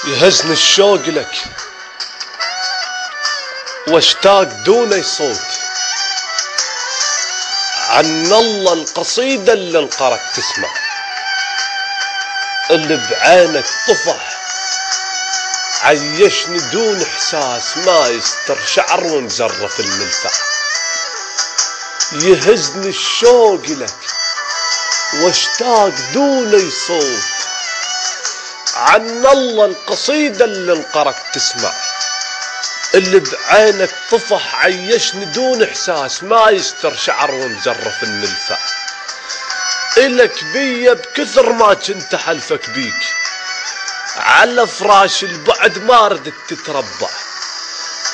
يهزني الشوق لك واشتاق دوني صوت عن الله القصيدة اللي انقرت تسمع، اللي بعينك طفح عيشني دون احساس ما يستر شعر ومزرف الملفع. يهزني الشوق لك واشتاق دوني صوت عن الله القصيدة اللي انقرت تسمع، اللي بعينك طفح عيشني دون احساس ما يستر شعر ومزرف الملفع. إلك بيا بكثر ما كنت حلفك بيك، على فراش البعد ما ردت تتربع،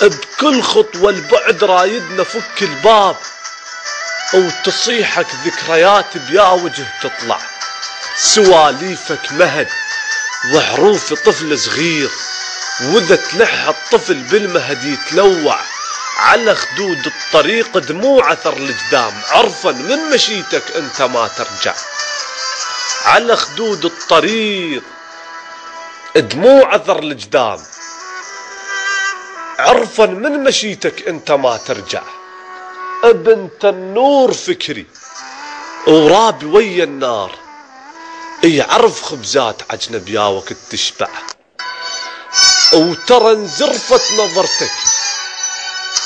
بكل خطوة البعد رايدنا فك الباب، وتصيحك ذكريات بيا وجه تطلع، سواليفك مهد وحروف طفل صغير، وإذا تلح الطفل بالمهد يتلوع، على خدود الطريق دموع أثر الجدام، عرفا من مشيتك أنت ما ترجع. على خدود الطريق دموع أثر الجدام، عرفا من مشيتك أنت ما ترجع. ابنت النور فكري ورابي ويا النار، يعرف خبزات عجنة بيا وقت تشبع، وترى انزرفت نظرتك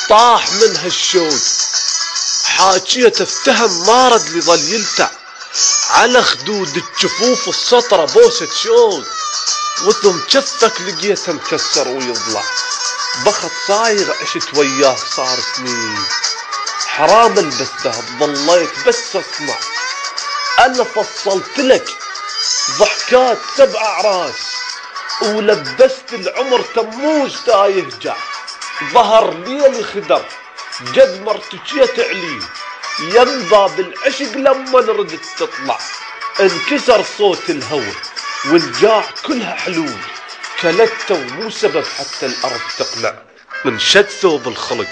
طاح منها الشوق، حاجية تفتهم ما رد لظل يلتع، على خدود الجفوف السطرة بوسة شوق، وثم كفك لقيته مكسر ويضلع، بخت صايغ عشت وياك صار سنين، حرام البسه ضليت بس اسمع، انا فصلت لك ضحكات 7 أعراس، ولبست العمر تموج تايهجع، ظهر ليلي خدر قد مرتجية تعلي، ينبى بالعشق لما ردت تطلع، انكسر صوت الهوى والجاع كلها حلول، كلته ومو سبب حتى الارض تقلع. انشد ثوب الخلق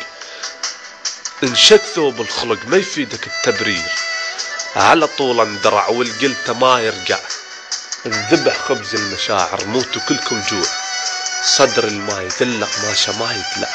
انشد ثوب الخلق ما يفيدك التبرير، على طول اندرع والقلته ما يرجع، انذبح خبز المشاعر موتوا كلكم جوع، صدر الما يدلق ماشا ما يدلع.